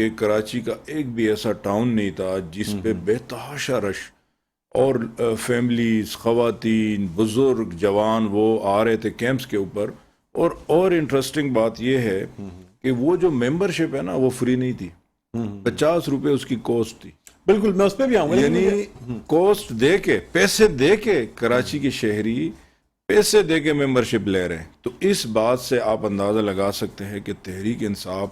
کہ کراچی کا ایک بھی ایسا ٹاؤن نہیں تھا جس پہ بے تحاشا رش اور فیملیز، خواتین، بزرگ، جوان وہ آ رہے تھے کیمپس کے اوپر. اور انٹرسٹنگ بات یہ ہے کہ وہ جو ممبر شپ ہے نا وہ فری نہیں تھی، 50 روپے اس کی کوسٹ تھی. بالکل، میں اس پہ بھی آؤں گا. یعنی کوسٹ دے کے، پیسے دے کے کراچی کے شہری پیسے دے کے ممبر شپ لے رہے ہیں. تو اس بات سے آپ اندازہ لگا سکتے ہیں کہ Tehreek Insaf,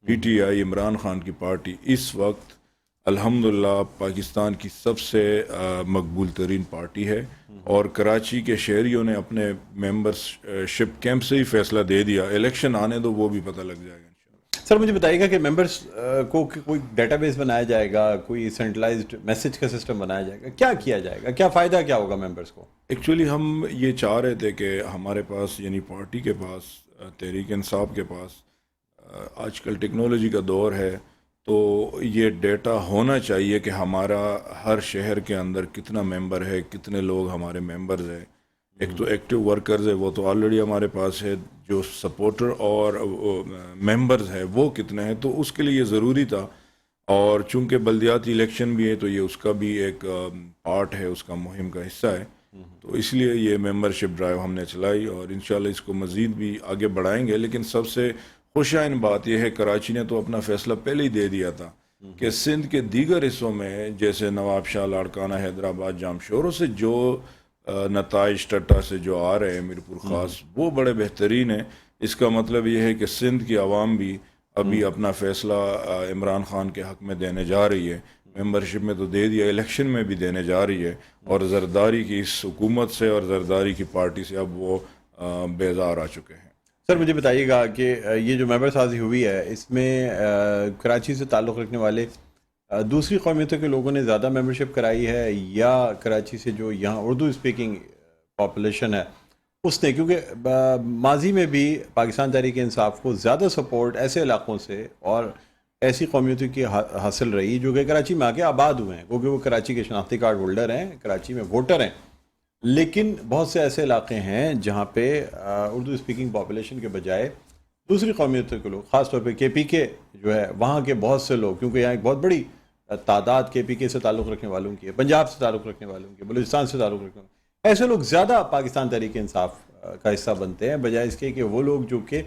P T I, Imran Khan کی پارٹی اس وقت الحمدللہ پاکستان کی سب سے مقبول ترین پارٹی ہے. اور کراچی کے شہریوں نے اپنے ممبر شپ کیمپ سے ہی فیصلہ دے دیا. الیکشن آنے دو وہ بھی پتہ لگ جائے گا. سر مجھے بتائیے گا کہ ممبرس کو کوئی ڈیٹا بیس بنایا جائے گا، کوئی سینٹرلائزڈ میسج کا سسٹم بنایا جائے گا، کیا کیا جائے گا، کیا فائدہ کیا ہوگا ممبرس کو؟ ایکچولی ہم یہ چاہ رہے تھے کہ ہمارے پاس، یعنی پارٹی کے پاس، تحریک انصاف کے پاس آج کل ٹیکنالوجی کا دور ہے، تو یہ ڈیٹا ہونا چاہیے کہ ہمارا ہر شہر کے اندر کتنا ممبر ہے، کتنے لوگ ہمارے ممبرز ہیں. ایک تو ایکٹیو ورکرز ہے وہ تو آلریڈی ہمارے پاس ہے، جو سپورٹر اور ممبرز ہے وہ کتنے ہیں، تو اس کے لیے یہ ضروری تھا. اور چونکہ بلدیاتی الیکشن بھی ہے تو یہ اس کا بھی ایک پارٹ ہے، اس کا مہم کا حصہ ہے. تو اس لیے یہ ممبرشپ ڈرائیو ہم نے چلائی اور انشاءاللہ اس کو مزید بھی آگے بڑھائیں گے. لیکن سب سے خوشائن بات یہ ہے کراچی نے تو اپنا فیصلہ پہلے ہی دے دیا تھا کہ سندھ کے دیگر حصوں میں جیسے نواب شاہ، لاڑکانہ، حیدرآباد، جامشوروں سے جو نتائج ٹٹا سے جو آ رہے ہیں، میرپور خاص، وہ بڑے بہترین ہیں. اس کا مطلب یہ ہے کہ سندھ کی عوام بھی ابھی اپنا فیصلہ عمران خان کے حق میں دینے جا رہی ہے. ممبرشپ میں تو دے دیا، الیکشن میں بھی دینے جا رہی ہے. اور زرداری کی اس حکومت سے اور زرداری کی پارٹی سے اب وہ بیزار آ چکے ہیں. سر مجھے بتائیے گا کہ یہ جو ممبر سازی ہوئی ہے اس میں کراچی سے تعلق رکھنے والے دوسری قومیتوں کے لوگوں نے زیادہ ممبرشپ کرائی ہے یا کراچی سے جو یہاں اردو اسپیکنگ پاپولیشن ہے اس نے؟ کیونکہ ماضی میں بھی پاکستان تحریک انصاف کو زیادہ سپورٹ ایسے علاقوں سے اور ایسی قومیتوں کی حاصل رہی جو کہ کراچی میں آ کے آباد ہوئے ہیں، کیونکہ وہ کراچی کے شناختی کارڈ ہولڈر ہیں، کراچی میں ووٹر ہیں. لیکن بہت سے ایسے علاقے ہیں جہاں پہ اردو اسپیکنگ پاپولیشن کے بجائے دوسری قومیتوں کے لوگ، خاص طور پہ کے پی کے جو ہے وہاں کے بہت سے لوگ، کیونکہ یہاں ایک بہت بڑی تعداد کے پی کے سے تعلق رکھنے والوں کی ہے، پنجاب سے تعلق رکھنے والوں کی، بلوچستان سے تعلق رکھنے والوں کی، ایسے لوگ زیادہ پاکستان تحریک انصاف کا حصہ بنتے ہیں بجائے اس کے کہ وہ لوگ جو کہ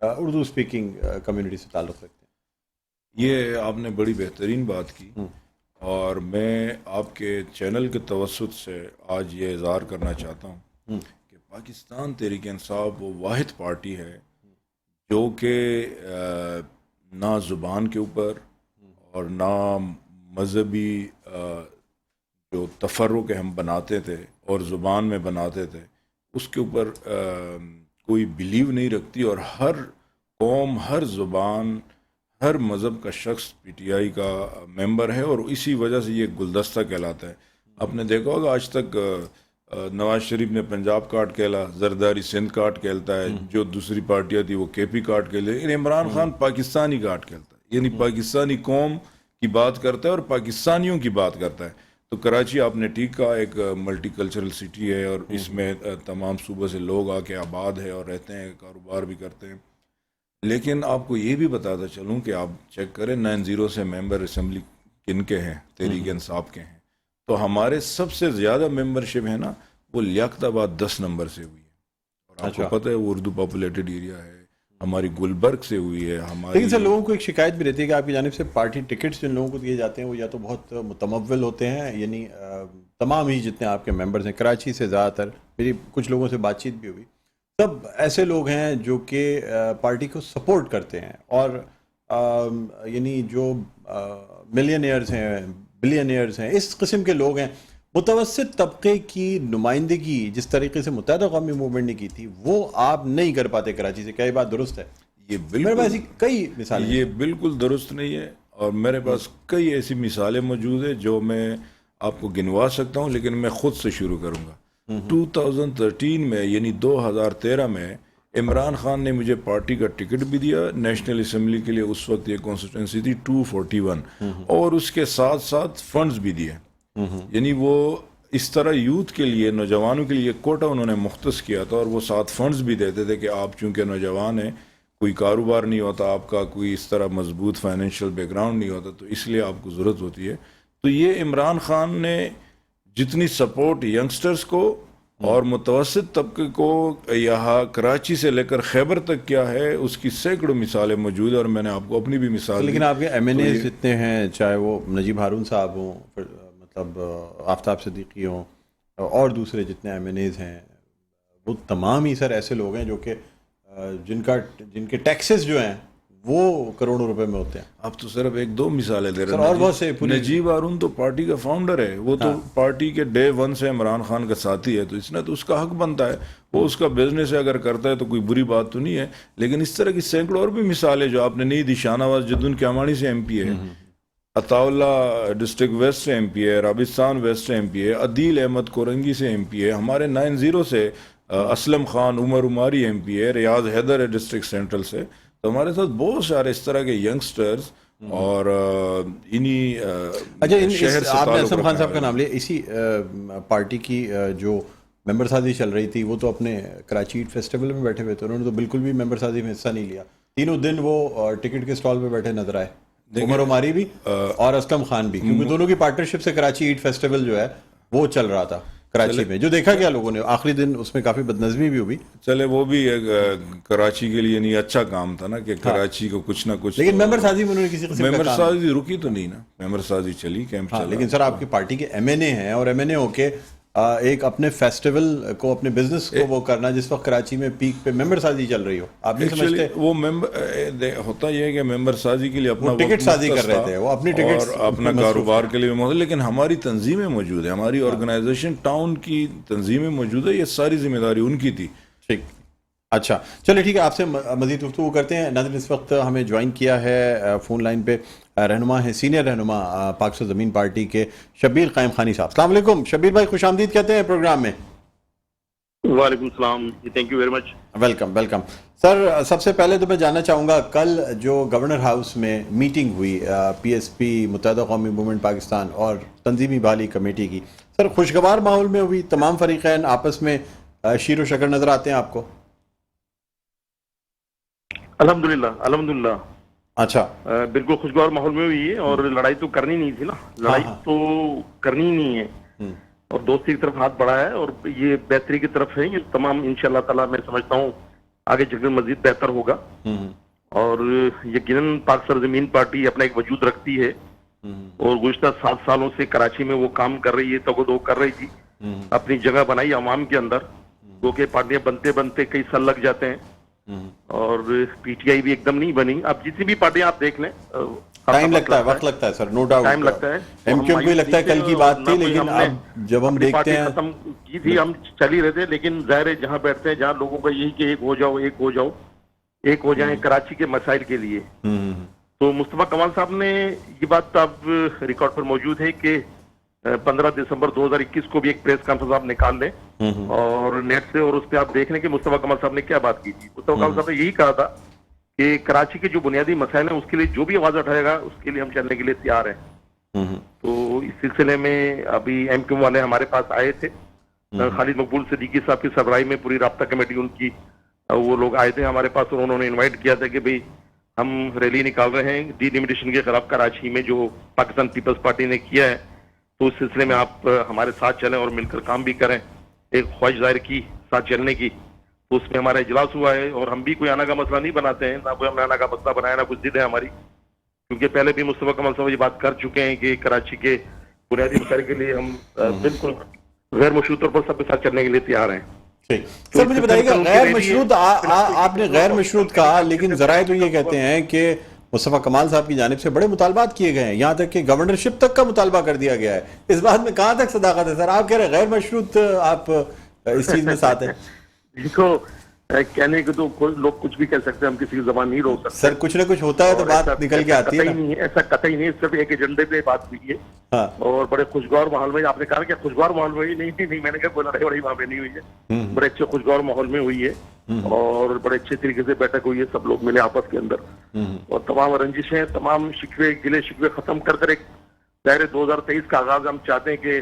اردو اسپیکنگ کمیونٹی سے تعلق رکھتے ہیں. یہ آپ نے بڑی بہترین بات کی اور میں آپ کے چینل کے توسط سے آج یہ اظہار کرنا چاہتا ہوں کہ پاکستان تحریک انصاف وہ واحد پارٹی ہے جو کہ نہ زبان کے اوپر اور نہ مذہبی جو تفرق ہم بناتے تھے اور زبان میں بناتے تھے اس کے اوپر کوئی بلیو نہیں رکھتی. اور ہر قوم، ہر زبان، ہر مذہب کا شخص پی ٹی آئی کا ممبر ہے اور اسی وجہ سے یہ گلدستہ کہلاتا ہے. آپ نے دیکھا ہوگا آج تک نواز شریف نے پنجاب کارڈ کہلا، زرداری سندھ کارڈ کہلتا ہے، جو دوسری پارٹیاں تھی وہ کے پی کارڈ کہلتے ہیں. عمران خان پاکستانی کارڈ کہلتا ہے، یعنی پاکستانی قوم کی بات کرتا ہے اور پاکستانیوں کی بات کرتا ہے. تو کراچی آپ نے ٹھیک کہا ایک ملٹی کلچرل سٹی ہے اور اس میں تمام صوبوں سے لوگ آ کے آباد ہے اور رہتے ہیں، کاروبار بھی کرتے ہیں. لیکن آپ کو یہ بھی بتاتا چلوں کہ آپ چیک کریں 90 سے ممبر اسمبلی کن کے ہیں، تحریک انصاف کے ہیں. تو ہمارے سب سے زیادہ ممبرشپ ہے نا وہ لیاقت آباد 10 نمبر سے ہوئی ہے. اور آپ کو پتہ ہے وہ اردو پاپولیٹڈ ایریا ہے. ہماری گلبرگ سے ہوئی ہے. ہماری لیکن سر لوگوں کو ایک شکایت بھی رہتی ہے کہ آپ کی جانب سے پارٹی ٹکٹس جن لوگوں کو دیے جاتے ہیں وہ یا تو بہت متمول ہوتے ہیں، یعنی تمام ہی جتنے آپ کے ممبرز ہیں کراچی سے زیادہ تر، میری کچھ لوگوں سے بات چیت بھی ہوئی، سب ایسے لوگ ہیں جو کہ پارٹی کو سپورٹ کرتے ہیں اور یعنی جو ملینئرز ہیں، بلینئرز ہیں، اس قسم کے لوگ ہیں. متوسط طبقے کی نمائندگی جس طریقے سے متحدہ قومی موومنٹ نے کی تھی وہ آپ نہیں کر پاتے کراچی سے. کیا یہ بات درست ہے؟ یہ میرے پاس کئی مثالیں، یہ بالکل درست نہیں ہے اور میرے پاس کئی ایسی مثالیں موجود ہیں جو میں آپ کو گنوا سکتا ہوں، لیکن میں خود سے شروع کروں گا. 2013 میں یعنی 2013 میں عمران خان نے مجھے پارٹی کا ٹکٹ بھی دیا نیشنل اسمبلی کے لیے. اس وقت یہ کانسٹیٹوئنسی تھی 241 اور اس کے ساتھ ساتھ فنڈز بھی دیے. یعنی وہ اس طرح یوتھ کے لیے، نوجوانوں کے لیے کوٹا انہوں نے مختص کیا تھا اور وہ ساتھ فنڈز بھی دیتے تھے کہ آپ چونکہ نوجوان ہیں کوئی کاروبار نہیں ہوتا آپ کا، کوئی اس طرح مضبوط فائنینشیل بیک گراؤنڈ نہیں ہوتا، تو اس لیے آپ کو ضرورت ہوتی ہے. تو یہ عمران خان نے جتنی سپورٹ ینگسٹرز کو اور متوسط طبقے کو یہاں کراچی سے لے کر خیبر تک کیا ہے، اس کی سینکڑوں مثالیں موجود ہیں، اور میں نے آپ کو اپنی بھی مثال لیکن آپ کے ایم این اے جتنے ہیں، چاہے وہ نجیب ہارون صاحب ہوں، مطلب آفتاب صدیقی ہوں، اور دوسرے جتنے ایم این ایز ہیں، وہ تمام ہی سر ایسے لوگ ہیں جو کہ جن کے ٹیکسز جو ہیں وہ کروڑوں روپے میں ہوتے ہیں. آپ تو صرف ایک دو مثالیں دے رہے سر اور بہت سے نجیب ہارون تو پارٹی کا فاؤنڈر ہے، وہ تو پارٹی کے ڈے ون سے عمران خان کا ساتھی ہے، تو اس نے تو اس کا حق بنتا ہے، وہ اس کا بزنس ہے، اگر کرتا ہے تو کوئی بری بات تو نہیں ہے. لیکن اس طرح کی سینکڑوں اور بھی مثالیں جو آپ نے نہیں دی. شاہ نواز جدن کیامانی سے ایم پی ہے، عطا اللہ ڈسٹرکٹ ویسٹ سے ایم پی ہے، رابستان ویسٹ سے ایم پی ہے، عدیل احمد کورنگی سے ایم پی ہے، ہمارے 90 سے اسلم خان عمر عماری ایم پی ہے، ریاض حیدر ہے ڈسٹرکٹ سینٹرل سے. تو ہمارے ساتھ بہت سارے اس طرح کے ینگسٹرز اور انہی شہر سے آپ نے اسلم خان رکھنے صاحب کا نام لیا، اسی پارٹی کی جو ممبر سازی چل رہی تھی، وہ تو اپنے کراچی ایٹ فیسٹیول میں بیٹھے ہوئے تھے، انہوں نے تو بالکل بھی ممبر سازی میں حصہ نہیں لیا. تینوں دن وہ ٹکٹ کے اسٹال پہ بیٹھے نظر آئے، عمر عماری بھی اور اسلم خان بھی، کیونکہ دونوں کی پارٹنرشپ سے کراچی ایٹ فیسٹیول جو ہے وہ چل رہا تھا کراچی میں. جو دیکھا گیا لوگوں نے آخری دن اس میں کافی بدنظمی بھی ہوئی. چلے وہ بھی کراچی کے لیے نہیں اچھا کام تھا نا کہ کراچی کو کچھ نہ کچھ. لیکن ممبر سازی میں انہوں نے کسی قسم کا ممبر سازی رکی تو نہیں نا، ممبر سازی چلی، کیمپ چلا. لیکن سر آپ کی پارٹی کے ایم این اے ہیں، اور ایم این اے ہو کے ایک اپنے فیسٹیول کو، اپنے بزنس کو وہ کرنا جس وقت کراچی میں پیک پہ ممبر سازی چل رہی ہو، آپ نہیں سمجھتے؟ وہ ہوتا یہ ہے کہ ممبر سازی کے لیے اپنا ٹکٹ سازی کر رہے تھے، وہ اپنی ٹکٹ اور اپنا کاروبار کے لیے موجود، لیکن ہماری تنظیمیں موجود ہیں، ہماری آرگنائزیشن ٹاؤن کی تنظیمیں موجود ہے، یہ ساری ذمہ داری ان کی تھی. ٹھیک، اچھا چلے ٹھیک ہے، آپ سے مزید گفتگو کرتے ہیں. ناظرین اس وقت ہمیں جوائن کیا ہے فون لائن پہ رہنما ہیں، سینئر رہنما پاک سے زمین پارٹی کے شبیر قائم خانی صاحب. السلام علیکم شبیر بھائی، خوش آمدید کہتے ہیں پروگرام میں. وعلیکم السلام جی، thank you very much. Welcome welcome. Sir سب سے پہلے تو میں جاننا چاہوں گا، کل جو گورنر ہاؤس میں میٹنگ ہوئی پی ایس پی متحدہ قومی موومنٹ پاکستان اور تنظیمی بحالی کمیٹی کی، سر خوشگوار ماحول میں ہوئی، تمام فریقین آپس میں شیر و شکر نظر آتے ہیں آپ کو؟ الحمدللہ اچھا، بالکل خوشگوار ماحول میں ہوئی ہے، اور لڑائی تو کرنی نہیں تھی نا، لڑائی تو کرنی ہی نہیں ہے، اور دوستی کی طرف ہاتھ بڑھایا ہے، اور یہ بہتری کی طرف ہے. یہ تمام انشاءاللہ تعالی میں سمجھتا ہوں آگے چل کر مزید بہتر ہوگا. اور یقیناً پاک سرزمین پارٹی اپنا ایک وجود رکھتی ہے، اور گزشتہ 7 سالوں سے کراچی میں وہ کام کر رہی ہے، تگودو کر رہی تھی، اپنی جگہ بنائی عوام کے اندر، کیونکہ پارٹیاں بنتے بنتے کئی سال لگ جاتے ہیں، اور پی ٹی آئی بھی ایک دم نہیں بنی. اب جتنی بھی پارٹیاں آپ دیکھ لیں، ٹائم لگتا ہے، وقت لگتا ہے سر، نو ڈاؤٹ. ٹائم لگتا ہے. ایم کیو ایم کو لگتا ہے کل کی بات تھی، لیکن اب جب ہم دیکھتے ہیں ختم کی تھی، ہم چل ہی رہے تھے، لیکن ظاہر ہے جہاں بیٹھتے ہیں، جہاں لوگوں کا یہی کہ ایک ہو جاؤ، ایک ہو جاؤ، ایک ہو جائیں کراچی کے مسائل کے لیے. تو مصطفیٰ کمال صاحب نے یہ بات اب ریکارڈ پر موجود ہے کہ 15 دسمبر 2021 کو بھی ایک پریس کانفرنس آپ نکال لیں اور نیٹ سے، اور اس پہ آپ دیکھ لیں کہ مصطفیٰ کمال صاحب نے کیا بات کی تھی. مصطفیٰ کمال صاحب نے یہی کہا تھا کہ کراچی کے جو بنیادی مسائل ہیں اس کے لیے جو بھی آواز اٹھائے گا اس کے لیے ہم چلنے کے لیے تیار ہیں. تو اس سلسلے میں ابھی ایم کیو والے ہمارے پاس آئے تھے، خالد مقبول صدیقی صاحب کی سربراہی میں پوری رابطہ کمیٹی ان کی، وہ لوگ آئے تھے ہمارے پاس، اور انہوں نے انوائٹ کیا تھا کہ بھئی ہم ریلی نکال رہے ہیں ڈی لمیٹیشن کے خلاف کراچی میں جو پاکستان پیپلز پارٹی نے کیا ہے، تو اس سلسلے میں آپ ہمارے ساتھ چلیں اور مل کر کام بھی کریں. ایک خواہش ظاہر کی ساتھ چلنے کی، تو اس میں ہمارا اجلاس ہوا ہے. اور ہم بھی کوئی آنا کا مسئلہ نہیں بناتے ہیں، نہ کوئی ہم نے آنا کا مسئلہ بنایا، نہ کچھ ضد ہے ہماری، کیونکہ پہلے بھی مصطفیٰ کمال صاحب یہ بات کر چکے ہیں کہ کراچی کے بنیادی مسائل کے لیے ہم بالکل غیر مشروط طور پر سب کے ساتھ چلنے کے لیے تیار ہیں. سر مجھے بتائیے گا، غیر مشروط آپ نے غیر مشروط کہا، لیکن ذرائع تو یہ کہتے ہیں کہ مصطفیٰ کمال صاحب کی جانب سے بڑے مطالبات کیے گئے ہیں، یہاں تک کہ گورنرشپ تک کا مطالبہ کر دیا گیا ہے. اس بات میں کہاں تک صداقت ہے سر؟ آپ کہہ رہے ہیں غیر مشروط، آپ اس چیز میں ساتھ ہیں. دیکھو کہنے کو تو لوگ کچھ بھی کہہ سکتے ہیں، ہم کسی کی زبان نہیں روک سکتے سر. کچھ نہ کچھ ہوتا ہے تو بات نکل کے آتی ہے. ایسا قطعی نہیں، صرف ایک ایجنڈے پہ بات ہوئی ہے، اور بڑے خوشگوار ماحول میں. آپ نے کہا کہ خوشگوار ماحول میں نہیں، میں نے کہا کوئی لڑائی وڑائی وہاں پہ نہیں ہوئی ہے، بڑے اچھے خوشگوار ماحول میں ہوئی ہے، اور بڑے اچھے طریقے سے بیٹھک ہوئی ہے، سب لوگ ملے آپس کے اندر، اور تمام رنجشیں، تمام شکوے گلے شکوے ختم کر کر ایک ظاہر 2023 کا آغاز ہم چاہتے ہیں کہ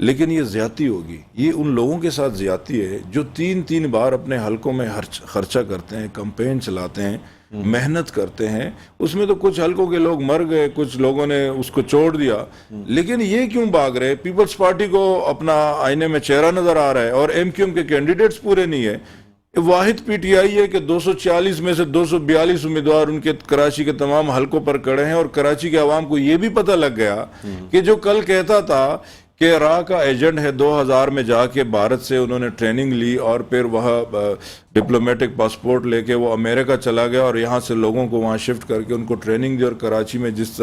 لیکن یہ زیادتی ہوگی. یہ ان لوگوں کے ساتھ زیادتی ہے جو تین بار اپنے حلقوں میں خرچہ کرتے ہیں, کمپین چلاتے ہیں, محنت کرتے ہیں. اس میں تو کچھ حلقوں کے لوگ مر گئے, کچھ لوگوں نے اس کو چھوڑ دیا, لیکن یہ کیوں بھاگ رہے؟ پیپلز پارٹی کو اپنا آئینے میں چہرہ نظر آ رہا ہے اور ایم کیو ایم کے کینڈیڈیٹس پورے نہیں ہیں. واحد پی ٹی آئی ہے کہ 240 میں سے 242 امیدوار ان کے کراچی کے تمام حلقوں پر کڑے ہیں, اور کراچی کے عوام کو یہ بھی پتہ لگ گیا کہ جو کل کہتا تھا کہ راہ کا ایجنٹ ہے, 2000 میں جا کے بھارت سے انہوں نے ٹریننگ لی اور پھر وہاں ڈپلومیٹک پاسپورٹ لے کے وہ امریکہ چلا گیا اور یہاں سے لوگوں کو وہاں شفٹ کر کے ان کو ٹریننگ دی, اور کراچی میں جس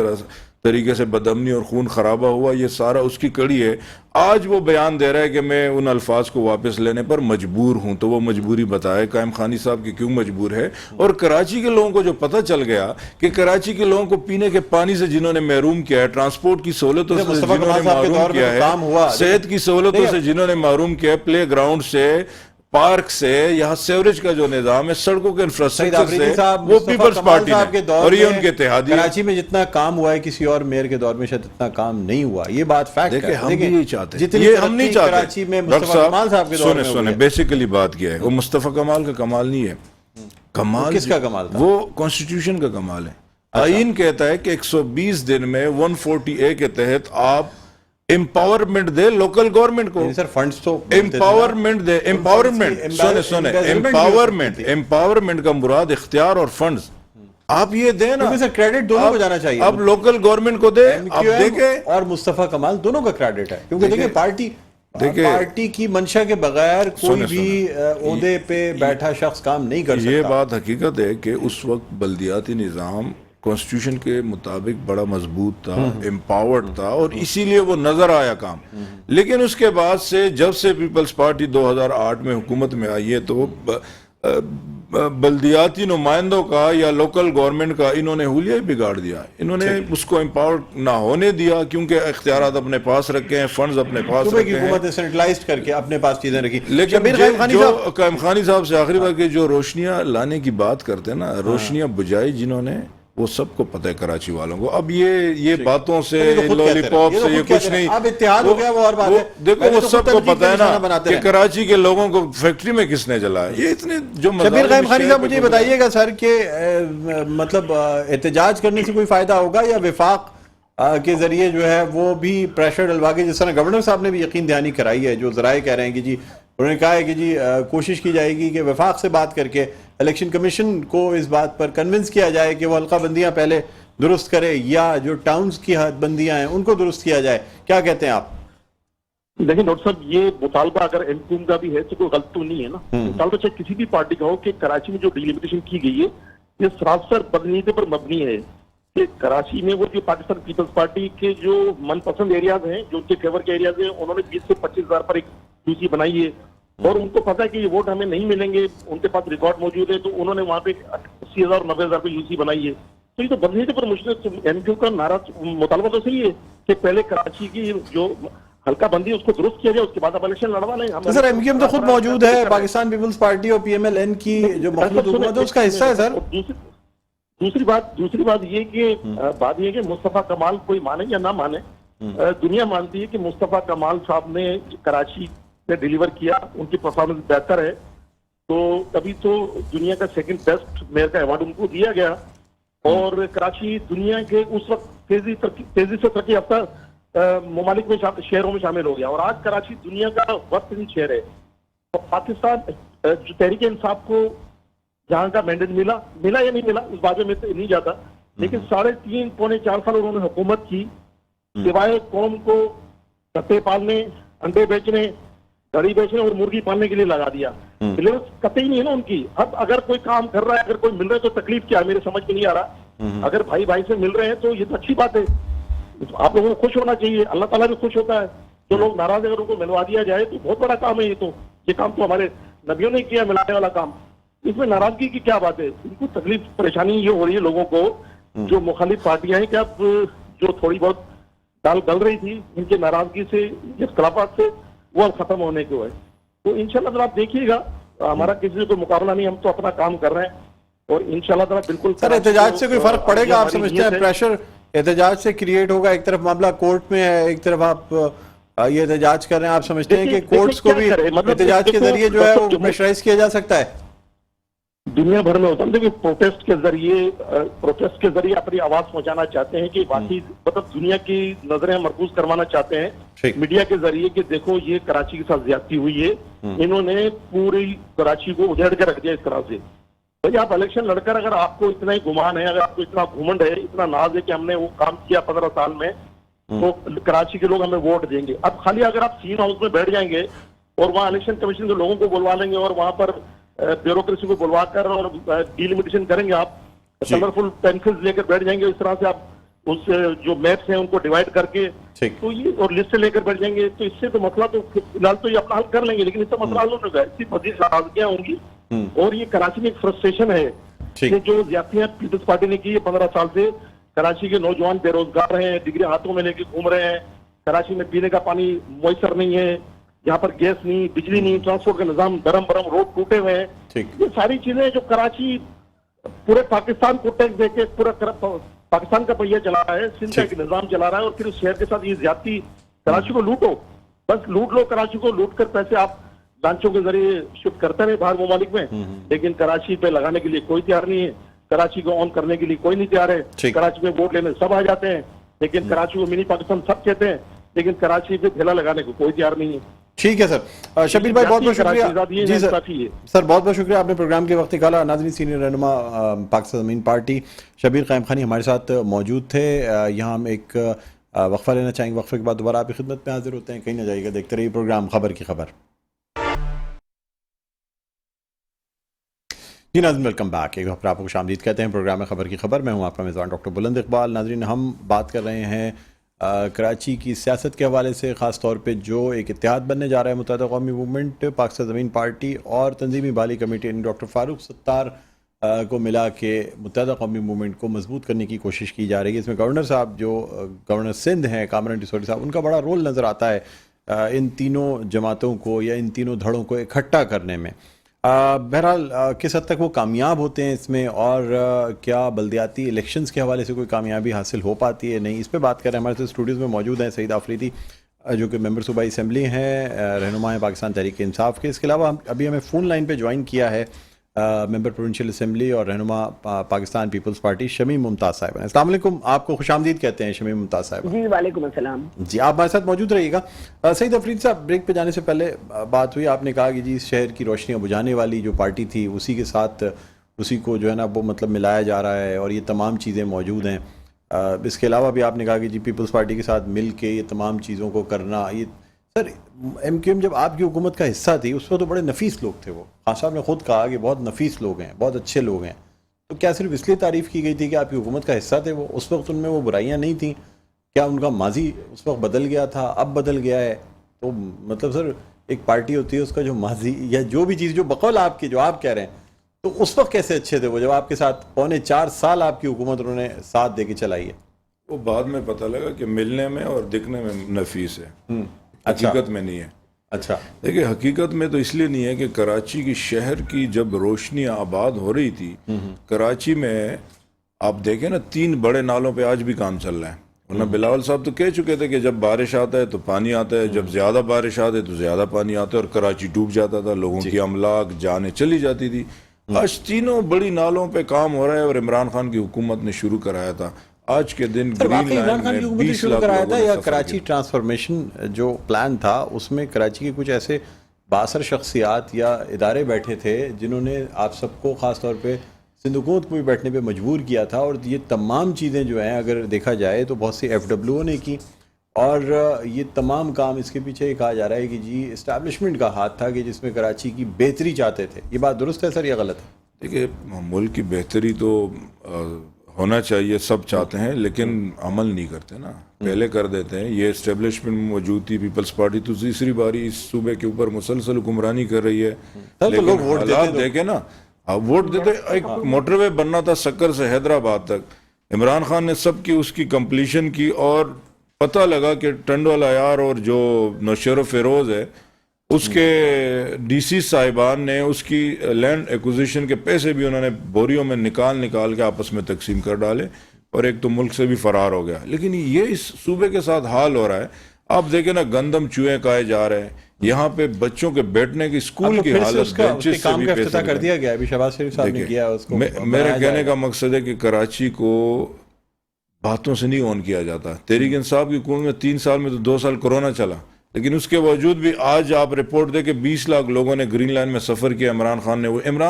طریقے سے بدامنی اور خون خرابہ ہوا, یہ سارا اس کی کڑی ہے. آج وہ بیان دے رہا ہے کہ میں ان الفاظ کو واپس لینے پر مجبور ہوں. تو وہ مجبوری بتائے قائم خانی صاحب کہ کیوں مجبور ہے. اور کراچی کے لوگوں کو جو پتہ چل گیا کہ کراچی کے لوگوں کو پینے کے پانی سے جنہوں نے محروم کیا ہے, ٹرانسپورٹ کی سہولتوں سے جنہوں نے محروم کیا ہے, صحت کی سہولتوں سے جنہوں نے محروم کیا ہے, پلے گراؤنڈ سے, پارک سے, یہاں سیوریج کا جو نظام ہے, سڑکوں کے انفراسٹرکچر سے, وہ پیپلز پارٹی ہے اور یہ ان کے اتحادی. کراچی میں جتنا کام ہوا ہے کسی اور میئر کے دور میں شاید اتنا کام نہیں ہوا. یہ بات فیکٹ ہے. دیکھیں ہم بھی یہی چاہتے ہیں, یہ ہم نہیں چاہتے. کراچی میں مصطفیٰ کمال صاحب کے دور میں سنیں بیسیکلی بات کیا ہے, وہ مصطفیٰ کمال کا کمال نہیں ہے. کمال کس کا کمال تھا؟ وہ کانسٹیٹیوشن کا کمال ہے. آئین کہتا ہے کہ 120 دن میں 140A کے تحت آپ امپاورمنٹ دے لوکل گورنمنٹ کو. سر فنڈز تو امپاورمنٹ دے, سنیں امپاورمنٹ کا مراد اختیار اور فنڈز. آپ یہ دیں نا, کریڈٹ دونوں کو جانا چاہیے. اب لوکل گورنمنٹ کو دے, آپ دیکھیں, اور مصطفیٰ کمال دونوں کا کریڈٹ ہے, کیونکہ دیکھیں پارٹی کی منشا کے بغیر کوئی بھی عہدے پہ بیٹھا شخص کام نہیں کر سکتا. یہ بات حقیقت ہے کہ اس وقت بلدیاتی نظام کانسٹیٹیوشن کے مطابق بڑا مضبوط تھا, امپاورڈ تھا, اور اسی لیے وہ نظر آیا کام. لیکن اس کے بعد سے جب سے پیپلز پارٹی 2008 میں حکومت میں آئی ہے تو بلدیاتی نمائندوں کا یا لوکل گورنمنٹ کا انہوں نے حلیہ ہی بگاڑ دیا. انہوں نے اس کو امپاور نہ ہونے دیا, کیونکہ اختیارات اپنے پاس رکھے ہیں, فنڈز اپنے پاس رکھے ہیں, حکومت سینٹرلائزڈ کر کے اپنے پاس چیزیں رکھی. لیکن جو قائم خانی صاحب سے آخری بار کہ جو روشنیاں لانے کی بات کرتے ہیں نا, روشنیاں بجائی جنہوں نے, وہ سب کو پتہ ہے کراچی والوں کو. اب یہ باتوں سے, لولی پاپ سے یہ کچھ نہیں. اب اتحاد ہو گیا وہ اور بات ہے. دیکھو وہ سب کو پتہ ہے نا کہ کراچی کے لوگوں کو فیکٹری میں کس نے جلایا. یہ اتنے جو شبیر قائم خانی صاحب مجھے بتائیے گا سر کہ مطلب احتجاج کرنے سے کوئی فائدہ ہوگا یا وفاق کے ذریعے جو ہے وہ بھی پریشر ڈلوا کے, جس طرح گورنر صاحب نے بھی یقین دہانی کرائی ہے, جو ذرائع کہہ رہے ہیں کہ جی انہوں نے کہا ہے کہ جی کوشش کی جائے گی کہ وفاق سے بات کر کے الیکشن کمیشن کو اس بات پر کنونس کیا جائے کہ وہ حلقہ بندیاں پہلے درست کرے یا جو ٹاؤنز کی حد بندیاں ہیں ان کو درست کیا جائے. کیا کہتے ہیں آپ؟ دیکھیں ڈاکٹر صاحب, یہ مطالبہ اگر ایم کیو ایم کا بھی ہے تو کوئی غلط تو نہیں ہے نا. مطالبہ چاہے کسی بھی پارٹی کا ہو کہ کراچی میں جو ڈیلیمیٹیشن کی گئی ہے یہ سراسر بدنیتی پر مبنی ہے. کہ کراچی میں وہ جو پاکستان پیپلز پارٹی کے جو من پسند ایریاز ہیں, جو ان کے فیور کے ایریاز ہیں, انہوں نے 20 سے 25 ہزار پر ایک یوسی بنائی ہے, اور ان کو پتا ہے کہ یہ ووٹ ہمیں نہیں ملیں گے, ان کے پاس ریکارڈ موجود ہے, تو انہوں نے وہاں پہ 80,000 اور 90,000 پہ یوسی بنائی ہے. تو یہ تو بدنیتی پر مشکل. ایم کیو کا نعرہ مطالبہ تو صحیح ہے کہ پہلے کراچی کی جو حلقہ بندی اس کو درست کیا جائے, اس کے بعد آپ الیکشن لڑوا لیں. سر ایم کیو ایم تو خود موجود ہے, پاکستان پیپلز پارٹی اور پی ایم ایل این کی جو مخلوط حکومت ہے اس کا حصہ ہے سر. دوسری بات یہ کہ بات یہ کہ مصطفیٰ کمال کوئی مانے یا نہ مانے, دنیا مانتی ہے کہ مصطفیٰ کمال صاحب نے کراچی میں ڈیلیور کیا, ان کی پرفارمنس بہتر ہے, تو تبھی تو دنیا کا سیکنڈ بیسٹ میئر کا ایوارڈ ان کو دیا گیا. اور کراچی دنیا کے اس وقت تیزی سے ترقی یافتہ ممالک میں شہروں میں شامل ہو گیا, اور آج کراچی دنیا کا وقت ترین شہر ہے. اور پاکستان جو تحریک انصاف کو جہاں کا مینڈیٹ ملا یا نہیں ملا اس بات میں نہیں جاتا, لیکن 3.5 پونے 4 سال انہوں نے حکومت کی, سوائے قوم کو کتے پالنے, انڈے بیچنے, گڑی بیچنے اور مرغی پالنے کے لیے لگا دیا. سلیبس قطعی نہیں ہے نا ان کی. اب اگر کوئی کام کر رہا ہے, اگر کوئی مل رہا ہے تو تکلیف کیا ہے میرے سمجھ میں نہیں آ رہا. اگر بھائی سے مل رہے ہیں تو یہ تو اچھی بات ہے, آپ لوگوں کو خوش ہونا چاہیے, اللہ تعالیٰ بھی خوش ہوتا ہے. جو لوگ ناراض اگر ان کو ملوا دیا جائے تو بہت بڑا کام ہے. یہ کام تو ہمارے نبیوں نے کیا, ملانے والا کام. اس میں ناراضگی کی کیا بات ہے؟ ان کو تکلیف پریشانی یہ ہو رہی ہے لوگوں کو, جو مخالف پارٹیاں ہیں, کہ اب جو تھوڑی بہت دال گل رہی تھی ان کے ناراضگی سے, اختلافات سے, وہ اب ختم ہونے کو ہے. تو انشاءاللہ ذرا آپ دیکھیے گا, ہمارا کسی سے کوئی مقابلہ نہیں, ہم تو اپنا کام کر رہے ہیں, اور انشاءاللہ ذرا بالکل. سر احتجاج سے کوئی فرق پڑے گا آپ سمجھتے ہیں؟ پریشر احتجاج سے کریٹ ہوگا, ایک طرف معاملہ کورٹ میں ہے, ایک طرف آپ یہ احتجاج کر رہے ہیں، آپ سمجھتے ہیں کہ دیکھیے کورٹس کو کیا بھی کرے، مطلب احتجاج کے دیکھو، ذریعے جو ہے وہ ڈاکٹر پریشرائز کیا جا سکتا ہے؟ دنیا بھر میں ہوتا ہے، دیکھیے پروٹیسٹ کے ذریعے اپنی آواز پہنچانا چاہتے ہیں کہ باقی مطلب دنیا کی نظریں مرکوز کروانا چاہتے ہیں ٹھیک۔ میڈیا کے ذریعے کہ دیکھو یہ کراچی کے ساتھ زیادتی ہوئی ہے، انہوں نے پوری کراچی کو اجڑ کے رکھ دیا اس طرح سے۔ بھائی آپ الیکشن لڑ کر اگر آپ کو اتنا ہی گمان ہے، اگر آپ کو اتنا گھمنڈ ہے، اتنا ناز ہے کہ ہم نے وہ کام کیا 15 سال میں، تو کراچی کے لوگ ہمیں ووٹ دیں گے۔ اب خالی اگر آپ سین ہاؤس میں بیٹھ جائیں گے اور وہاں الیکشن کمیشن کے لوگوں کو بلوا لیں گے اور وہاں پر بیوروکریسی کو بلوا کر اور ڈیلیمیٹیشن کریں گے، آپ کلرفل پینسلز لے کر بیٹھ جائیں گے، اس طرح سے آپ اس جو میپس ہیں ان کو ڈیوائڈ کر کے ٹھیک۔ تو یہ اور لسٹ لے کر بیٹھ جائیں گے، تو اس سے تو مسئلہ تو فی الحال تو یہ اپنا حل کر لیں گے، لیکن اس سے مسئلہ حل نہیں ہوگا، اس کی مزید ناراضگیاں ہوں گی۔ اور یہ کراچی میں ایک فرسٹریشن ہے ٹھیک۔ کہ جو زیادتیاں پیپلز پارٹی نے کی ہے 15 سال سے، کراچی کے نوجوان بے روزگار ہیں، ڈگری ہاتھوں میں لے کے گھوم رہے ہیں، کراچی میں پینے کا پانی میسر نہیں ہے، یہاں پر گیس نہیں، بجلی نہیں، ٹرانسپورٹ کا نظام درم برم، روڈ ٹوٹے ہوئے ہیں۔ ٹھیک۔ یہ ساری چیزیں جو کراچی پورے پاکستان کو ٹیکس دے کے پورا پاکستان کا پہیہ چلا رہا ہے، سندھ کا ایک نظام چلا رہا ہے، اور پھر اس شہر کے ساتھ یہ زیادتی، کراچی کو لوٹو، بس لوٹ لو کراچی کو، لوٹ کر پیسے آپ لانچوں کے ذریعے شفٹ کرتے رہے باہر ممالک میں، لیکن کراچی پہ لگانے کے لیے کوئی تیار نہیں ہے، کراچی کو آن کرنے کے لیے کوئی نہیں تیار ہے۔ کراچی میں ووٹ لینے سب آ جاتے ہیں، لیکن کراچی کو منی پاکستان سب کہتے ہیں، لیکن کراچی پہ ٹھیلا لگانے کو کوئی تیار نہیں ہے۔ ٹھیک ہے سر، شبیر بھائی بہت بہت شکریہ۔ جی سر، سر بہت بہت شکریہ، آپ نے پروگرام کے وقت نکالا۔ ناظرین، سینئر رہنما پاکستان زمین پارٹی شبیر قائم خانی ہمارے ساتھ موجود تھے۔ یہاں ہم ایک وقفہ لینا چاہیں گے، وقفے کے بعد دوبارہ آپ کی خدمت میں حاضر ہوتے ہیں، کہیں نہ جائیے گا، دیکھتے رہیے پروگرام خبر کی خبر۔ جی ناظرین، ویلکم بیک، ایک بار آپ کو خوش آمدید کہتے ہیں پروگرام خبر کی خبر۔ میں ہوں آپ کا میزبان ڈاکٹر بلند اقبال۔ ناظرین، ہم بات کر رہے ہیں کراچی کی سیاست کے حوالے سے، خاص طور پہ جو ایک اتحاد بننے جا رہا ہے متحدہ قومی موومنٹ، پاکستان زمین پارٹی اور تنظیمی بالی کمیٹی یعنی ڈاکٹر فاروق ستار کو ملا کے متحدہ قومی موومنٹ کو مضبوط کرنے کی کوشش کی جا رہی ہے۔ اس میں گورنر صاحب، جو گورنر سندھ ہیں کامران ڈسوری صاحب، ان کا بڑا رول نظر آتا ہے ان تینوں جماعتوں کو یا ان تینوں دھڑوں کو اکٹھا کرنے میں۔ بہرحال کس حد تک وہ کامیاب ہوتے ہیں اس میں، اور کیا بلدیاتی الیکشنز کے حوالے سے کوئی کامیابی حاصل ہو پاتی ہے نہیں، اس پہ بات کر رہے ہیں۔ ہمارے ساتھ اسٹوڈیوز میں موجود ہیں سعید آفریدی، جو کہ ممبر صوبائی اسمبلی ہیں، رہنما ہیں پاکستان تحریک انصاف کے۔ اس کے علاوہ ابھی ہمیں فون لائن پہ جوائن کیا ہے ممبر پروونشل اسمبلی اور رہنما پاکستان پیپلز پارٹی شمیم ممتاز صاحب ہیں۔ السلام علیکم، آپ کو خوش آمدید کہتے ہیں شمیم ممتاز صاحب۔ جی وعلیکم السلام۔ جی آپ ہمارے ساتھ موجود رہیے گا۔ سعید آفریدی صاحب، بریک پہ جانے سے پہلے بات ہوئی، آپ نے کہا کہ جی اس شہر کی روشنیاں بجھانے والی جو پارٹی تھی اسی کے ساتھ اسی کو جو ہے نا وہ مطلب ملایا جا رہا ہے اور یہ تمام چیزیں موجود ہیں۔ اس کے علاوہ بھی آپ نے کہا کہ جی پیپلز پارٹی کے ساتھ مل کے یہ تمام چیزوں کو کرنا، یہ سر ایم کیو ایم جب آپ کی حکومت کا حصہ تھی اس وقت تو بڑے نفیس لوگ تھے، وہ خان صاحب نے خود کہا کہ بہت نفیس لوگ ہیں، بہت اچھے لوگ ہیں، تو کیا صرف اس لیے تعریف کی گئی تھی کہ آپ کی حکومت کا حصہ تھے وہ؟ اس وقت ان میں وہ برائیاں نہیں تھیں؟ کیا ان کا ماضی اس وقت بدل گیا تھا، اب بدل گیا ہے؟ تو مطلب سر ایک پارٹی ہوتی ہے اس کا جو ماضی یا جو بھی چیز جو بقول آپ کی جو آپ کہہ رہے ہیں، تو اس وقت کیسے اچھے تھے وہ جب آپ کے ساتھ 4.25 سال آپ کی حکومت انہوں نے ساتھ دے کے چلائی ہے؟ وہ بعد میں پتہ لگا کہ ملنے میں اور دکھنے میں نفیس ہے، حقیقت میں نہیں ہے۔ اچھا، دیکھیں حقیقت میں تو اس لیے نہیں ہے کہ کراچی کی شہر کی جب روشنیاں آباد ہو رہی تھی، کراچی میں آپ دیکھیں نا 3 بڑے نالوں پہ آج بھی کام چل رہا ہے۔ ورنہ بلاول صاحب تو کہہ چکے تھے کہ جب بارش آتا ہے تو پانی آتا ہے، جب زیادہ بارش آتا ہے تو زیادہ پانی آتا ہے، اور کراچی ڈوب جاتا تھا، لوگوں کی املاک جانیں چلی جاتی تھی۔ آج تینوں بڑی نالوں پہ کام ہو رہا ہے، اور عمران خان کی حکومت نے شروع کرایا تھا۔ آج کے دن گرین لائن میں 20 لاکھ کرایا تھا، یا لوگوں نے کراچی ٹرانسفارمیشن جو پلان تھا اس میں کراچی کے کچھ ایسے بااثر شخصیات یا ادارے بیٹھے تھے جنہوں نے آپ سب کو، خاص طور پہ سندھ حکومت کو بھی بیٹھنے پہ مجبور کیا تھا، اور یہ تمام چیزیں جو ہیں اگر دیکھا جائے تو بہت سی ایف ڈبلیو نے کی، اور یہ تمام کام اس کے پیچھے یہ کہا جا رہا ہے کہ جی اسٹیبلشمنٹ کا ہاتھ تھا کہ جس میں کراچی کی بہتری چاہتے تھے۔ یہ بات درست ہے سر یا غلط ہے؟ دیکھیں ملک کی بہتری تو ہونا چاہیے، سب چاہتے ہیں، لیکن عمل نہیں کرتے نا، پہلے کر دیتے ہیں۔ یہ اسٹیبلشمنٹ موجود تھی، پیپلز پارٹی تو تیسری باری اس صوبے کے اوپر مسلسل حکمرانی کر رہی ہے، لیکن حالات دیکھیں نا، ووٹ دیتے۔ ایک موٹر وے بننا تھا سکر سے حیدرآباد تک، عمران خان نے سب کی اس کی کمپلیشن کی، اور پتہ لگا کہ ٹنڈول عیار اور جو نوشیر و فیروز ہے اس کے ڈی سی صاحبان نے اس کی لینڈ ایکوزیشن کے پیسے بھی انہوں نے بوریوں میں نکال کے آپس میں تقسیم کر ڈالے، اور ایک تو ملک سے بھی فرار ہو گیا۔ لیکن یہ اس صوبے کے ساتھ حال ہو رہا ہے۔ آپ دیکھیں نا گندم چوہے کھائے جا رہے ہیں, یہاں پہ بچوں کے بیٹھنے کی اسکول کی حالت بینچز سے کام بھی کا پیسے افتتاح کر دیا گیا ابھی شہباز شریف صاحب نے کیا اس کو. میرے کہنے کا مقصد ہے کہ کراچی کو باتوں سے نہیں آن کیا جاتا. تحریک انصاف کی حکومت میں 3 سال میں تو 2 سال کورونا چلا, لیکن اس کے باوجود بھی آج آپ رپورٹ دیں کہ 20 لاکھ لوگوں نے گرین لائن میں سفر کیا. عمران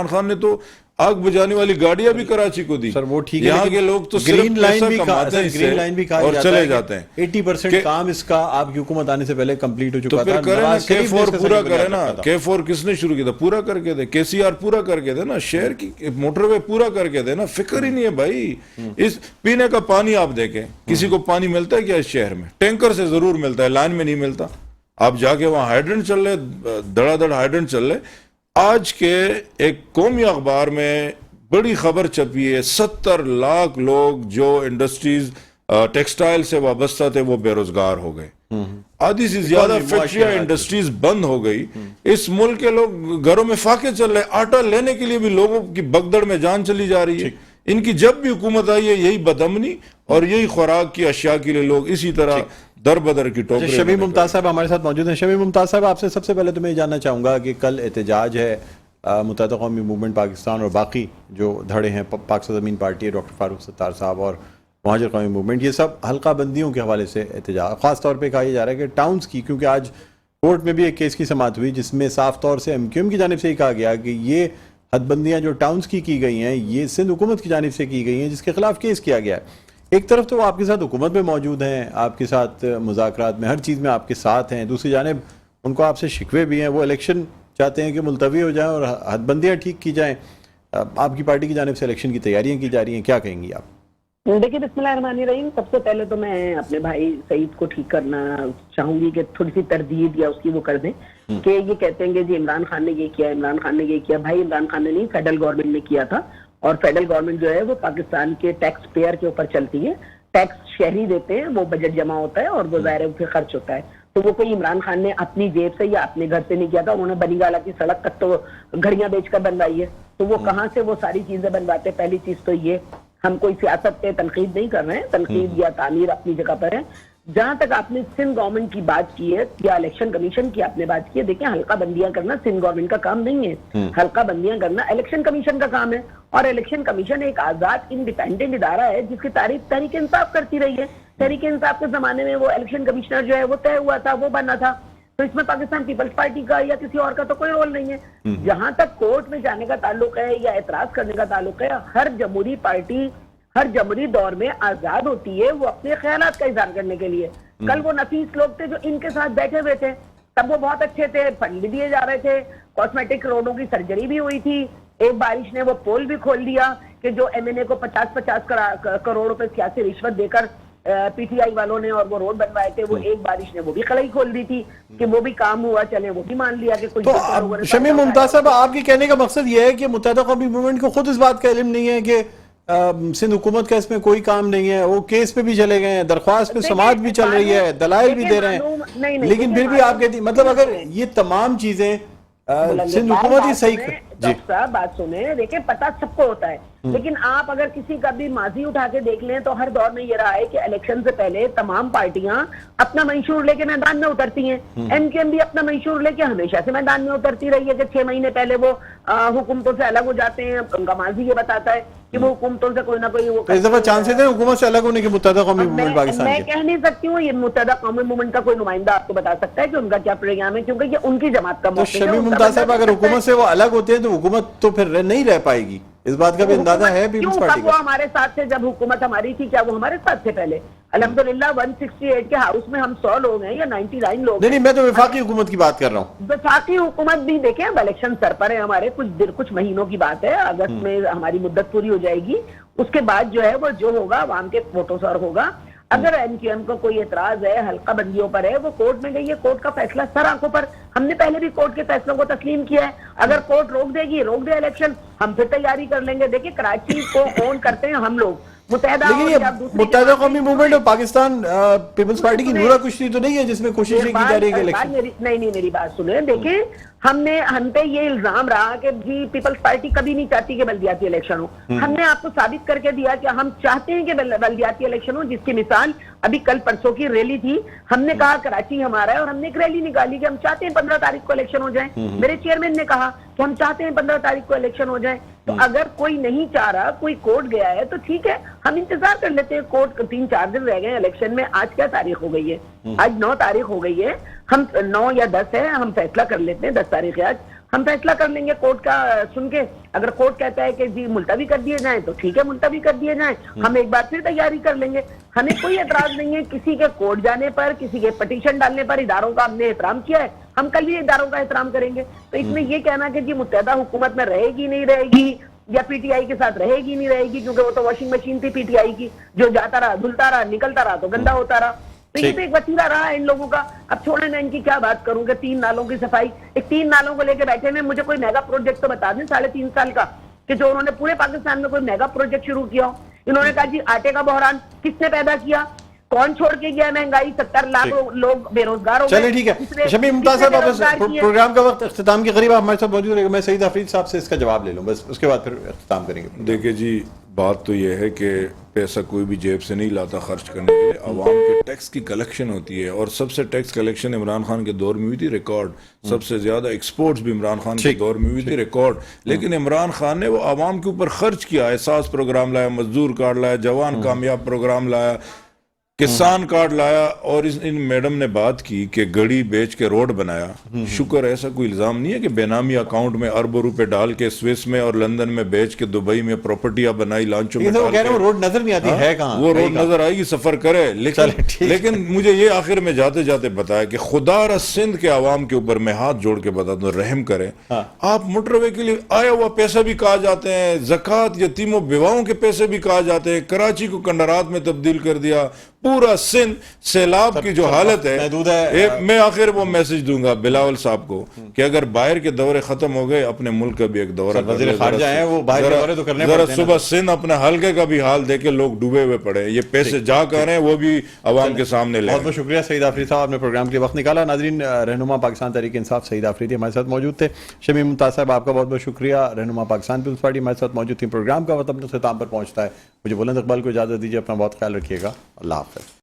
خان نے تو آگ بجانے والی گاڑیاں بھی کراچی کو دی. سر وہ ٹھیک ہے, یہاں کے لوگ تو گرین لائن صرف بھی پیسہ کماتے ہیں گرین لائن بھی کہا اور چلے جاتے ہیں. 80% کام اس کا آپ کی حکومت آنے سے پہلے کمپلیٹ ہو چکا تو تھا. پھر کریں نا K4 پورا کرے نا. K4 کس نے شروع کیا تھا؟ پورا کر کے دے. KCR پورا کر کے دے نا. شہر کی موٹر وے پورا کر کے دے نا. فکر ہی نہیں ہے بھائی. اس پینے کا پانی آپ دیکھیں, کسی کو پانی ملتا ہے کیا اس شہر میں؟ ٹینکر سے ضرور ملتا ہے, لائن میں نہیں ملتا. آپ جا کے وہاں ہائیڈرنٹ چل رہے, دڑا دڑ ہائیڈرنٹ چل رہے. آج کے ایک قومی اخبار میں بڑی خبر چھپی ہے, 70 لاکھ لوگ جو انڈسٹریز ٹیکسٹائل سے وابستہ تھے وہ بے روزگار ہو گئے. آدھی سے زیادہ فیکٹریاں انڈسٹریز بند ہو گئی. اس ملک کے لوگ گھروں میں فاقے چل رہے. آٹا لینے کے لیے بھی لوگوں کی بگدڑ میں جان چلی جا رہی ہے. ان کی جب بھی حکومت آئی ہے یہی بدامنی اور یہی خوراک کی اشیاء کے لیے لوگ اسی طرح در بدر کی ٹوکرے. شمیم ممتاز صاحب ہمارے ساتھ موجود ہیں. شمیم ممتاز صاحب, آپ سے سب سے پہلے تو میں یہ جاننا چاہوں گا کہ کل احتجاج ہے متحدہ قومی موومنٹ پاکستان اور باقی جو دھڑے ہیں, پاک زمین پارٹی ہے, ڈاکٹر فاروق ستار صاحب اور مہاجر قومی موومنٹ, یہ سب حلقہ بندیوں کے حوالے سے احتجاج, خاص طور پہ کہا جا رہا ہے کہ ٹاؤنز کی, کیونکہ آج کورٹ میں بھی ایک کیس کی سماعت ہوئی جس میں صاف طور سے MQM کی جانب سے ہی کہا گیا کہ یہ حد بندیاں جو ٹاؤنز کی گئی ہیں یہ سندھ حکومت کی جانب سے کی گئی ہیں, جس کے خلاف کیس کیا گیا ہے. ایک طرف تو وہ آپ کے ساتھ حکومت میں موجود ہیں, آپ کے ساتھ مذاکرات میں ہر چیز میں آپ کے ساتھ ہیں, دوسری جانب ان کو آپ سے شکوے بھی ہیں, وہ الیکشن چاہتے ہیں کہ ملتوی ہو جائیں اور حد بندیاں ٹھیک کی جائیں. آپ کی پارٹی کی جانب سے الیکشن کی تیاریاں کی جا رہی ہیں, کیا کہیں گی آپ؟ دیکھیے بسم اللہ الرحمن الرحیم, سب سے پہلے تو میں اپنے بھائی سعید کو ٹھیک کرنا چاہوں گی کہ تھوڑی سی تردید یا اس کی وہ کر دیں کہ یہ کہتے ہیں کہ جی عمران خان نے یہ کیا, عمران خان نے یہ کیا. بھائی عمران خان نے نہیں, فیڈرل گورنمنٹ نے کیا تھا, اور فیڈرل گورنمنٹ جو ہے وہ پاکستان کے ٹیکس پیئر کے اوپر چلتی ہے. ٹیکس شہری دیتے ہیں, وہ بجٹ جمع ہوتا ہے اور وہ ظاہر ہے پھر خرچ ہوتا ہے. تو وہ کوئی عمران خان نے اپنی جیب سے یا اپنے گھر سے نہیں کیا تھا, انہوں نے بنی گالا کی سڑک تک تو گھڑیاں بیچ کر بنوائی ہے. تو وہ کہاں سے وہ ساری چیزیں بنواتے؟ پہلی چیز تو یہ, ہم کوئی سیاست پہ تنقید نہیں کر رہے ہیں, تنقید یا تعمیر اپنی جگہ پر ہے. جہاں تک آپ نے سندھ گورنمنٹ کی بات کی ہے یا الیکشن کمیشن کی آپ نے بات کی ہے, دیکھیں حلقہ بندیاں کرنا سندھ گورنمنٹ کا کام نہیں ہے. حلقہ بندیاں کرنا الیکشن کمیشن کا کام ہے, اور الیکشن کمیشن ایک آزاد انڈیپینڈنٹ ادارہ ہے جس کی تعریف تحریک انصاف کرتی رہی ہے. تحریک انصاف کے زمانے میں وہ الیکشن کمشنر جو ہے وہ طے ہوا تھا, وہ بنا تھا. تو اس میں پاکستان پیپلز پارٹی کا یا کسی اور کا تو کوئی رول نہیں ہے. جہاں تک کورٹ میں جانے کا تعلق ہے یا اعتراض کرنے کا تعلق ہے, ہر جمہوری پارٹی ہر جمہوری دور میں آزاد ہوتی ہے وہ اپنے خیالات کا اظہار کرنے کے لیے. کل وہ نفیس لوگ تھے جو ان کے ساتھ بیٹھے ہوئے تھے, تب وہ بہت اچھے تھے, فنڈ بھی دیے جا رہے تھے, کاسمیٹک روڈوں کی سرجری بھی ہوئی تھی. ایک بارش نے وہ پول بھی کھول دیا کہ جو MNA کو 50 کروڑ روپے سیاسی رشوت دے کر PTI والوں نے اور وہ روڈ بنوائے تھے, وہ ایک بارش نے وہ بھی خلائی کھول دی تھی کہ وہ بھی کام ہوا, چلے وہ بھی مان لیا کہ تو شمیم ممتاز صاحب, آپ کے کہنے کا مقصد یہ ہے کہ متحدہ قومی موومنٹ کو خود اس بات کا علم نہیں ہے کہ سندھ حکومت کا اس میں کوئی کام نہیں ہے, وہ کیس پہ بھی چلے گئے ہیں, درخواست پہ سماعت بھی چل رہی ہے, دلائل بھی دے رہے ہیں, لیکن پھر بھی آپ کہتی مطلب اگر یہ تمام چیزیں سندھ حکومت ہی صحیح جی صاحب بات سنیں, دیکھیں پتہ سب کو ہوتا ہے, لیکن آپ اگر کسی کا بھی ماضی اٹھا کے دیکھ لیں تو ہر دور میں یہ رہا ہے کہ الیکشن سے پہلے تمام پارٹیاں اپنا منشور لے کے میدان میں اترتی ہیں. MQM بھی اپنا منشور لے کے ہمیشہ سے میدان میں اترتی رہی ہے کہ 6 مہینے پہلے وہ حکومتوں سے الگ ہو جاتے ہیں. ان کا ماضی یہ بتاتا ہے کہ وہ حکومتوں سے کوئی نہ کوئی وہ اس دفعہ چانسز ہیں حکومت سے الگ ہونے کے متحدہ قومی موومنٹ پاکستان کے. میں کہہ نہیں سکتی ہوں, یہ متحدہ قومی موومنٹ کا کوئی نمائندہ آپ کو بتا سکتا ہے کہ ان کا کیا پروگرام ہے, کیونکہ یہ ان کی جماعت کا موقف ہے. شمیم ممتاز صاحب, اگر حکومت سے وہ الگ ہوتے ہیں تو حکومت تو پھر نہیں رہ پائے گی, اس بات کا بھی اندازہ ہے پیپلز پارٹی کا. وہ ہمارے ساتھ تھے جب حکومت ہماری تھی, کیا وہ ہمارے ساتھ تھے پہلے؟ الحمدللہ 168 کے ہاؤس میں ہم 100 لوگ ہیں یا 99 لوگ. نہیں, میں تو وفاقی حکومت کی بات کر رہا ہوں. وفاقی حکومت بھی دیکھیں, اب الیکشن سر پر ہے ہمارے, کچھ مہینوں کی بات ہے, اگست میں ہماری مدت پوری ہو جائے گی. اس کے بعد جو ہے وہ جو ہوگا عوام کے ووٹوں سے ہوگا. اگر MQM کو کوئی اعتراض ہے, حلقہ بندیوں پر ہے, وہ کورٹ میں گئی ہے, کورٹ کا فیصلہ سر آنکھوں پر. ہم نے پہلے بھی کورٹ کے فیصلوں کو تسلیم کیا ہے. اگر کورٹ روک دے گی, روک دے الیکشن, ہم پھر تیاری کر لیں گے. دیکھیں کراچی کو اون کرتے ہیں ہم لوگ, متحدہ لیکن یہ متحدہ قومی موومنٹ اور پاکستان پیپلز پارٹی کی نورا کشتی تو نہیں ہے جس میں کوشش کی جا رہی ہے کہ الیکشن؟ نہیں میری بات سنیں، دیکھیں ہم پہ یہ الزام رہا کہ جی پیپلز پارٹی کبھی نہیں چاہتی کہ بلدیاتی الیکشن ہو. ہم نے آپ کو ثابت کر کے دیا کہ ہم چاہتے ہیں کہ بلدیاتی الیکشن ہو، جس کی مثال ابھی کل پرسوں کی ریلی تھی. ہم نے کہا کراچی ہمارا ہے اور ہم نے ایک ریلی نکالی کہ ہم چاہتے ہیں 15 تاریخ کو الیکشن ہو جائیں. میرے چیئرمین نے کہا کہ ہم چاہتے ہیں 15 تاریخ کو الیکشن ہو جائیں. تو اگر کوئی نہیں چاہ رہا، کوئی کورٹ گیا ہے تو ٹھیک ہے، ہم انتظار کر لیتے ہیں. کورٹ 3-4 دن رہ گئے الیکشن میں. آج کیا تاریخ ہو گئی ہے؟ آج 9 تاریخ ہو گئی ہے. ہم 9 یا 10 ہے، ہم فیصلہ کر لیتے ہیں. 10 تاریخ ہے آج، ہم فیصلہ کر لیں گے کورٹ کا سن کے. اگر کورٹ کہتا ہے کہ جی ملتوی کر دیے جائیں تو ٹھیک ہے، ملتوی کر دیے جائیں. ہم ایک بار پھر تیاری کر لیں گے. ہمیں کوئی اعتراض نہیں ہے کسی کے کورٹ جانے پر، کسی کے پٹیشن ڈالنے پر. اداروں کا ہم نے احترام کیا ہے، ہم کل بھی اداروں کا احترام کریں گے. تو اس میں یہ کہنا کہ جی متحدہ حکومت میں رہے گی نہیں رہے گی، یا پی ٹی آئی کے ساتھ رہے گی نہیں رہے گی، کیونکہ وہ تو واشنگ مشین تھی پی ٹی آئی کی، جو جاتا رہا دھلتا رہا، نکلتا رہا تو گندا ہوتا رہا. تو یہ تو ایک وسیلہ رہا ہے ان لوگوں کا. اب چھوڑیں نا، ان کی کیا بات کروں کہ 3 نالوں کی صفائی. ایک 3 نالوں کو لے کے بیٹھے ہوئے، مجھے کوئی میگا پروجیکٹ تو بتا دیں 3.5 سال کا کہ جو انہوں نے پورے پاکستان میں کوئی میگا پروجیکٹ شروع کیا ہو. انہوں نے کہا جی آٹے کا بحران کس نے پیدا کیا؟ کون چھوڑ کے گیا مہنگائی؟ 70 لاکھ لوگ بے روزگار ہو گئے. چلیں ٹھیک ہے شمیم ممتاز صاحب، پروگرام کا وقت اختتام کے قریب ہمارے ساتھ موجود رہے گا. میں سعید آفریدی صاحب سے اس کا جواب لے لوں بس، اس کے بعد پھر اختتام کریں گے. دیکھیں جی، بات تو یہ ہے کہ پیسہ کوئی بھی جیب سے نہیں لاتا خرچ کرنے کے لیے. عوام کے ٹیکس کی کلیکشن ہوتی ہے، اور سب سے ٹیکس کلیکشن عمران خان کے دور میں ہوئی تھی ریکارڈ. سب سے زیادہ ایکسپورٹس بھی عمران خان کے دور میں ہوئی تھی ریکارڈ. لیکن عمران خان نے وہ عوام کے اوپر خرچ کیا. احساس پروگرام لایا، مزدور کارڈ لایا، جوان کامیاب پروگرام لایا، کسان کارڈ لایا. اور ان میڈم نے بات کی کہ گڑی بیچ کے روڈ بنایا. شکر ایسا کوئی الزام نہیں ہے کہ بے نامی اکاؤنٹ میں اربوں روپے ڈال کے سوئس میں اور لندن میں بیچ کے دبئی میں پراپرٹیاں بنائی لانچوں میں ڈال کے. وہ روڈ نظر نہیں آتی ہے کہاں، وہ روڈ نظر آئے گی، سفر کرے. لیکن مجھے یہ آخر میں جاتے جاتے بتایا کہ خدا را سندھ کے عوام کے اوپر میں ہاتھ جوڑ کے بتا دوں، رحم کریں. آپ موٹر وے کے لیے آیا ہوا پیسہ بھی کہا جاتے ہیں، زکوٰۃ یتیموں بیواؤں کے پیسے بھی کہا جاتے ہیں. کراچی کو کنڈرات میں تبدیل کر دیا. پورا سندھ سیلاب کی جو حالت ہے، میں آخر وہ میسج دوں گا بلاول صاحب کو کہ اگر باہر کے دورے ختم ہو گئے، اپنے ملک کا بھی ایک دورہ ذرا صبح سندھ اپنے حلقے کا بھی حال دیکھے. لوگ ڈوبے ہوئے پڑے، یہ پیسے جا کر رہے ہیں وہ بھی عوام کے سامنے لے. بہت بہت شکریہ سعید آفریدی صاحب، آپ نے پروگرام کے لیے وقت نکالا. ناظرین، رہنما پاکستان تحریک انصاف سعید آفریدی ہمارے ساتھ موجود تھے. شمیم ممتاز صاحب، آپ کا بہت بہت شکریہ. رہنما پاکستان پیپلز پارٹی ہمارے ساتھ موجود تھی. پروگرام کا وقت اپنے اختتام پر پہنچتا ہے. مجھے بلند اقبال کو اجازت دیجیے. اپنا بہت خیال رکھیے گا. اللہ حافظ.